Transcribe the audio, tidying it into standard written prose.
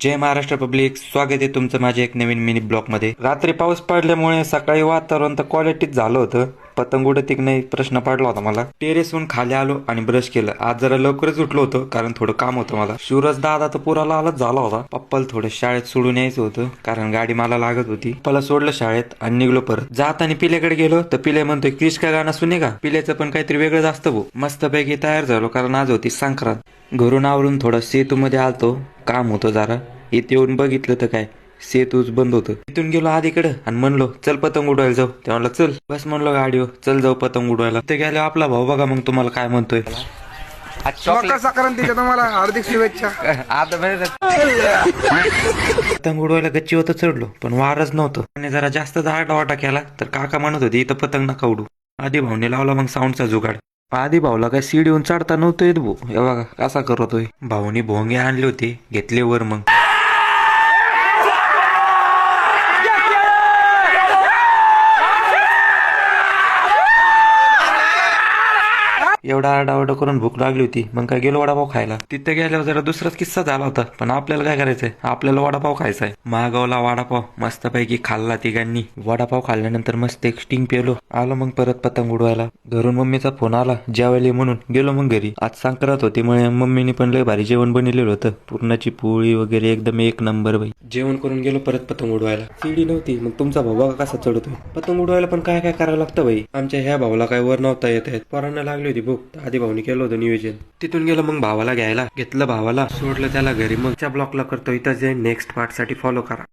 जय Maharashtra public, स्वागत आहे तुमचं माझ्या एक नवीन मिनी ब्लॉग मध्ये. रात्री पाऊस पडल्यामुळे सकाळी वातावरण तर क्वालिटीच झालं होतं. पतंग उडत की नाही प्रश्न पडला होता मला. टेरेसहून खाली आलो आणि ब्रश केलं. आज जरा लवकरच उठलो होतो कारण थोडं काम होतं मला. शिवराज दादा तर पुराला आलाच झाला होता. पप्पाला थोडं शाळेत सोडून यायचं होतं कारण गाडी मला लागत होती. पप्पाला सोडलं शाळेत आणि निघलो परत. जाताना पिल्याकडे गेलो तर पिल्या म्हणतोय क्रिश का गाणं सुने का. पिल्याचं पण काहीतरी वेगळंच असतं भाऊ. मस्तपैकी तयार झालो कारण आज होती संक्रांत. घरून आवरून थोडं सेतूमध्ये आलतो, काम होतं जरा. इथे येऊन बघितलं तर काय सेतूच बंद होतं. तिथून गेलो आधीकडे आणि म्हणलो चल पतंग उडवायला जाऊ. ते म्हणलं चल. बस म्हणलो गाडीवर, चल जाऊ पतंग उडवायला. ते गेलो आपला भाऊ बघा मग तुम्हाला काय म्हणतोय. मकर संक्रांतीच्या तुम्हाला हार्दिक शुभेच्छा. पतंग उडवायला गच्चीवर चढलो पण वारच नव्हतं. आणि जरा जास्त वाटा केला तर काका म्हणत होते इथं पतंग नका उडू. आधी भाऊने लावला मग साऊंडचा जुगाड. आधी भाऊला काय सीडीहून चढता नव्हतं येत भाऊ. हे बघा कसा करतोय. भाऊनी भोंगे आणले होते, घेतले वर. मग एवढा आरडाओरडा करून भूक लागली होती. मग काय गेलो वडापाव खायला. तिथे गेल्यावर जरा दुसराच किस्सा झाला होता. पण आपल्याला काय करायचंय, आपल्याला वडापाव खायचा आहे. मागवला वडापाव, मस्तपैकी खाल्ला तिघांनी. वडापाव खाल्ल्यानंतर मस्त एक स्टिंग पेलो. आलो मग परत पतंग उडवायला. घरून मम्मीचा फोन आला जेवायला म्हणून. गेलो मग घरी. आज संक्रांत होती मुळे मम्मीने पण लय भारी जेवण बनवलेलं होतं. पुरणाची पोळी वगैरे एकदम एक नंबर बाई. जेवण करून गेलो परत पतंग उडवायला. सीडी नव्हती मग तुमचा भाऊ बघा कसा चढतोय. पतंग उडवायला पण काय काय करावं लागतं बाई. आमच्या ह्या भाऊला काय वर नव्हता येत आहेत. पोरांना लागली होती भूक. आधी भाऊनी केलं होतं नियोजन. तिथून गेलो मग भावाला घ्यायला. घेतलं भावाला, सोडलं त्याला घरी. मग त्या ब्लॉकला करतो इथं जे नेक्स्ट पार्ट साठी फॉलो करा.